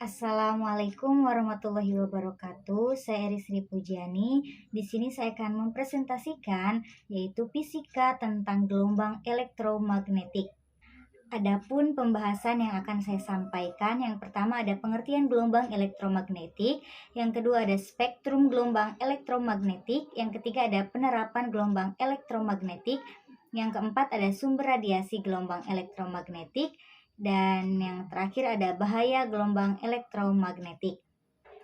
Assalamualaikum warahmatullahi wabarakatuh. Saya Sri Pujiani. Di sini saya akan mempresentasikan yaitu fisika tentang gelombang elektromagnetik. Adapun pembahasan yang akan saya sampaikan, yang pertama ada pengertian gelombang elektromagnetik, yang kedua ada spektrum gelombang elektromagnetik, yang ketiga ada penerapan gelombang elektromagnetik, yang keempat ada sumber radiasi gelombang elektromagnetik, dan yang terakhir ada bahaya gelombang elektromagnetik.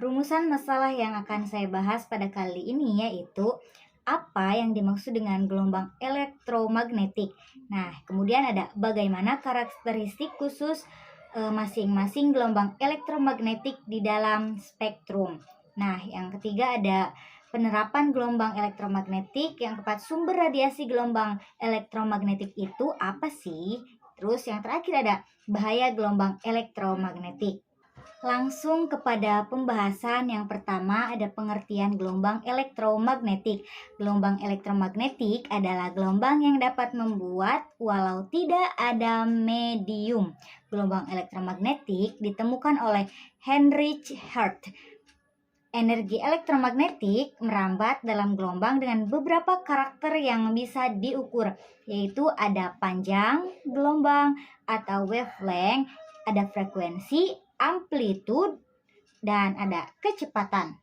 Rumusan masalah yang akan saya bahas pada kali ini yaitu apa yang dimaksud dengan gelombang elektromagnetik. Nah, kemudian ada bagaimana karakteristik khusus masing-masing gelombang elektromagnetik di dalam spektrum. Nah, yang ketiga ada penerapan gelombang elektromagnetik, yang keempat sumber radiasi gelombang elektromagnetik itu apa sih? Terus yang terakhir ada bahaya gelombang elektromagnetik. Langsung kepada pembahasan. Yang pertama ada pengertian gelombang elektromagnetik. Gelombang elektromagnetik adalah gelombang yang dapat membuat walau tidak ada medium. Gelombang elektromagnetik ditemukan oleh Heinrich Hertz. Energi elektromagnetik merambat dalam gelombang dengan beberapa karakter yang bisa diukur, yaitu ada panjang gelombang atau wavelength, ada frekuensi, amplitude, dan ada kecepatan.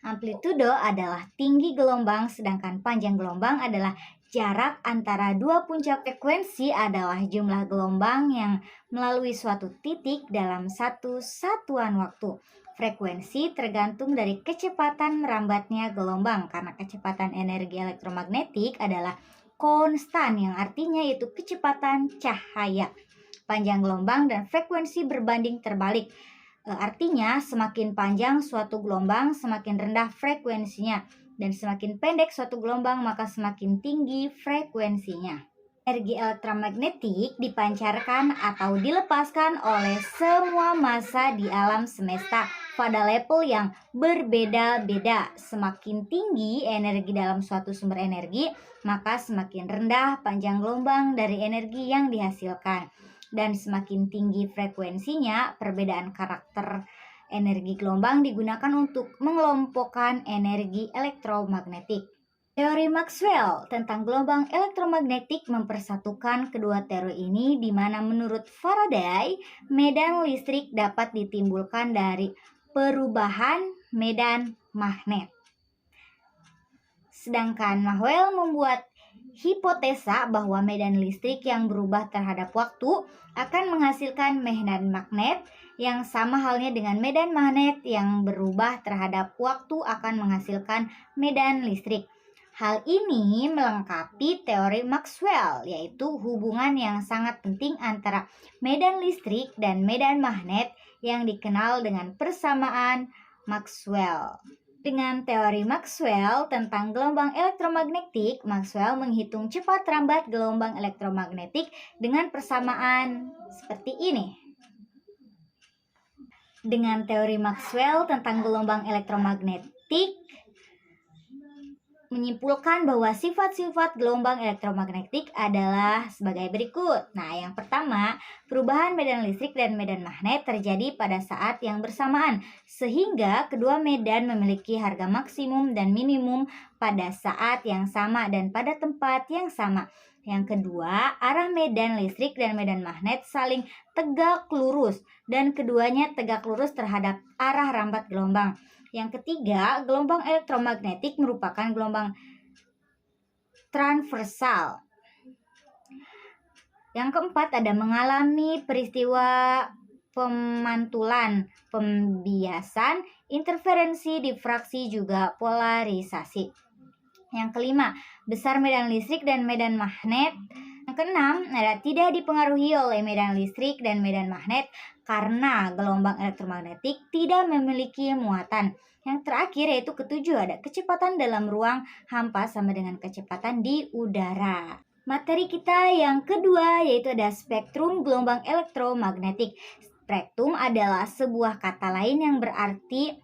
Amplitudo adalah tinggi gelombang, sedangkan panjang gelombang adalah jarak antara dua puncak. Frekuensi adalah jumlah gelombang yang melalui suatu titik dalam satu satuan waktu. Frekuensi tergantung dari kecepatan merambatnya gelombang, karena kecepatan energi elektromagnetik adalah konstan, yang artinya yaitu kecepatan cahaya. Panjang gelombang dan frekuensi berbanding terbalik. Artinya semakin panjang suatu gelombang, semakin rendah frekuensinya, dan semakin pendek suatu gelombang, maka semakin tinggi frekuensinya. Energi elektromagnetik dipancarkan atau dilepaskan oleh semua massa di alam semesta pada level yang berbeda-beda. Semakin tinggi energi dalam suatu sumber energi, maka semakin rendah panjang gelombang dari energi yang dihasilkan. Dan semakin tinggi frekuensinya, perbedaan karakter energi gelombang digunakan untuk mengelompokkan energi elektromagnetik. Teori Maxwell tentang gelombang elektromagnetik mempersatukan kedua teori ini, di mana menurut Faraday, medan listrik dapat ditimbulkan dari perubahan medan magnet. Sedangkan Maxwell membuat hipotesa bahwa medan listrik yang berubah terhadap waktu akan menghasilkan medan magnet, yang sama halnya dengan medan magnet yang berubah terhadap waktu akan menghasilkan medan listrik. Hal ini melengkapi teori Maxwell, yaitu hubungan yang sangat penting antara medan listrik dan medan magnet yang dikenal dengan persamaan Maxwell. Dengan teori Maxwell tentang gelombang elektromagnetik, Maxwell menghitung cepat rambat gelombang elektromagnetik dengan persamaan seperti ini. Dengan teori Maxwell tentang gelombang elektromagnetik menyimpulkan bahwa sifat-sifat gelombang elektromagnetik adalah sebagai berikut. Nah, yang pertama, perubahan medan listrik dan medan magnet terjadi pada saat yang bersamaan, sehingga kedua medan memiliki harga maksimum dan minimum pada saat yang sama dan pada tempat yang sama. Yang kedua, arah medan listrik dan medan magnet saling tegak lurus, dan keduanya tegak lurus terhadap arah rambat gelombang. Yang ketiga, gelombang elektromagnetik merupakan gelombang transversal. Yang keempat, ada mengalami peristiwa pemantulan, pembiasan, interferensi, difraksi, juga polarisasi. Yang kelima, besar medan listrik dan medan magnet. Yang keenam, tidak dipengaruhi oleh medan listrik dan medan magnet karena gelombang elektromagnetik tidak memiliki muatan. Yang terakhir yaitu ketujuh, ada kecepatan dalam ruang hampa sama dengan kecepatan di udara. Materi kita yang kedua yaitu ada spektrum gelombang elektromagnetik. Spektrum adalah sebuah kata lain yang berarti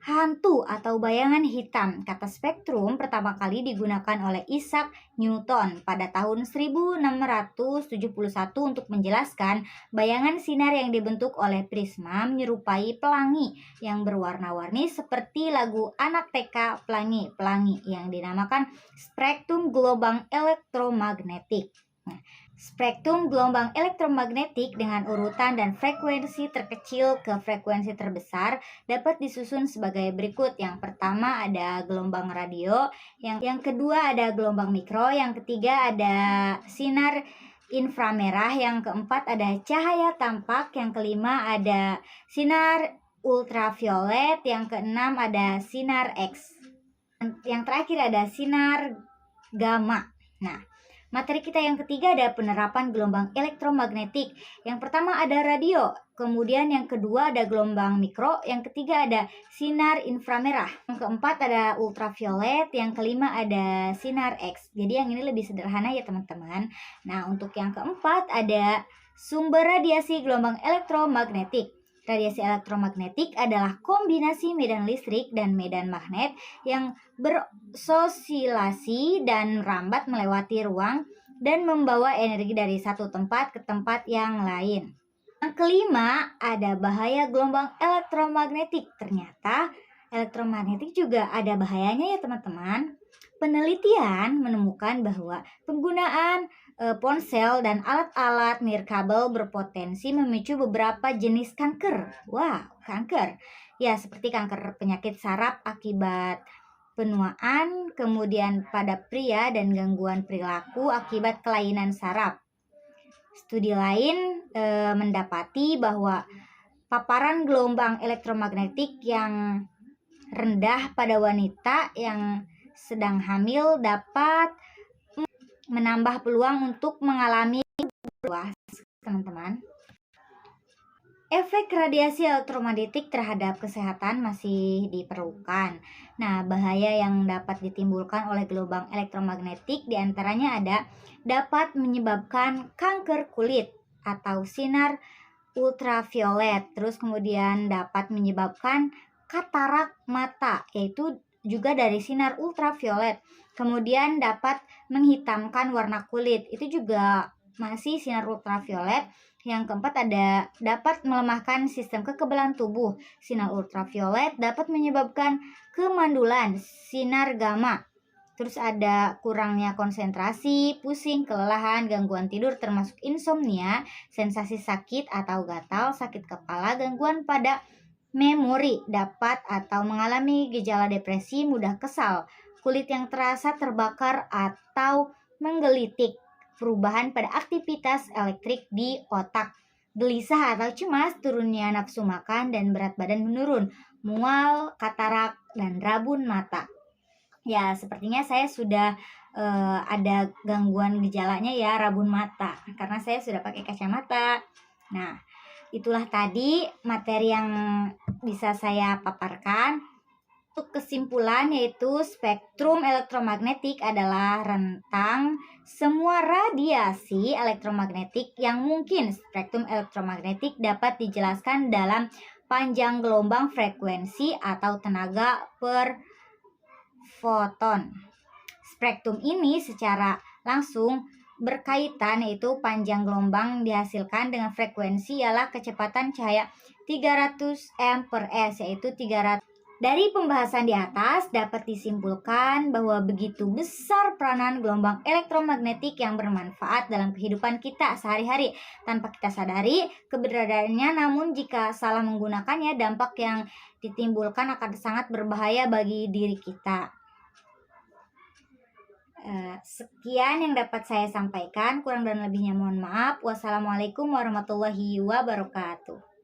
hantu atau bayangan hitam. Kata spektrum pertama kali digunakan oleh Isaac Newton pada tahun 1671 untuk menjelaskan bayangan sinar yang dibentuk oleh prisma menyerupai pelangi yang berwarna-warni seperti lagu anak TK Pelangi-Pelangi yang dinamakan spektrum gelombang elektromagnetik. Nah, spektrum gelombang elektromagnetik dengan urutan dan frekuensi terkecil ke frekuensi terbesar dapat disusun sebagai berikut. Yang pertama ada gelombang radio, yang kedua ada gelombang mikro, yang ketiga ada sinar inframerah, yang keempat ada cahaya tampak, yang kelima ada sinar ultraviolet, yang keenam ada sinar X, yang terakhir ada sinar gamma. Nah, materi kita yang ketiga ada penerapan gelombang elektromagnetik. Yang pertama ada radio, kemudian yang kedua ada gelombang mikro, yang ketiga ada sinar inframerah, yang keempat ada ultraviolet, yang kelima ada sinar X. Jadi yang ini lebih sederhana ya teman-teman. Nah, untuk yang keempat ada sumber radiasi gelombang elektromagnetik. Radiasi elektromagnetik adalah kombinasi medan listrik dan medan magnet yang bersosilasi dan merambat melewati ruang dan membawa energi dari satu tempat ke tempat yang lain. Yang kelima, ada bahaya gelombang elektromagnetik. Ternyata elektromagnetik juga ada bahayanya ya teman-teman. Penelitian menemukan bahwa penggunaan ponsel dan alat-alat nirkabel berpotensi memicu beberapa jenis kanker. Wah, kanker. Ya, seperti kanker penyakit saraf akibat penuaan, kemudian pada pria dan gangguan perilaku akibat kelainan saraf. Studi lain mendapati bahwa paparan gelombang elektromagnetik yang rendah pada wanita yang sedang hamil dapat menambah peluang untuk mengalami luas, teman-teman. Efek radiasi elektromagnetik terhadap kesehatan masih diperlukan. Nah, bahaya yang dapat ditimbulkan oleh gelombang elektromagnetik diantaranya ada dapat menyebabkan kanker kulit atau sinar ultraviolet. Terus kemudian dapat menyebabkan katarak mata, yaitu juga dari sinar ultraviolet. Kemudian dapat menghitamkan warna kulit, itu juga masih sinar ultraviolet. Yang keempat ada dapat melemahkan sistem kekebalan tubuh. Sinar ultraviolet dapat menyebabkan kemandulan, sinar gamma. Terus ada kurangnya konsentrasi, pusing, kelelahan, gangguan tidur termasuk insomnia, sensasi sakit atau gatal, sakit kepala, gangguan pada memori, dapat atau mengalami gejala depresi, mudah kesal, kulit yang terasa terbakar atau menggelitik, perubahan pada aktivitas elektrik di otak, gelisah atau cemas, turunnya nafsu makan dan berat badan menurun, mual, katarak, dan rabun mata. Ya, sepertinya saya sudah ada gangguan gejalanya ya, rabun mata, karena saya sudah pakai kacamata. Nah, itulah tadi materi yang bisa saya paparkan. Untuk kesimpulan yaitu spektrum elektromagnetik adalah rentang semua radiasi elektromagnetik yang mungkin. Spektrum elektromagnetik dapat dijelaskan dalam panjang gelombang, frekuensi, atau tenaga per foton. Spektrum ini secara langsung berkaitan, yaitu panjang gelombang dihasilkan dengan frekuensi ialah kecepatan cahaya 300 m/s, yaitu 300. Dari pembahasan di atas dapat disimpulkan bahwa begitu besar peranan gelombang elektromagnetik yang bermanfaat dalam kehidupan kita sehari-hari tanpa kita sadari keberadaannya, namun jika salah menggunakannya dampak yang ditimbulkan akan sangat berbahaya bagi diri kita. Sekian yang dapat saya sampaikan, kurang dan lebihnya mohon maaf. Wassalamualaikum warahmatullahi wabarakatuh.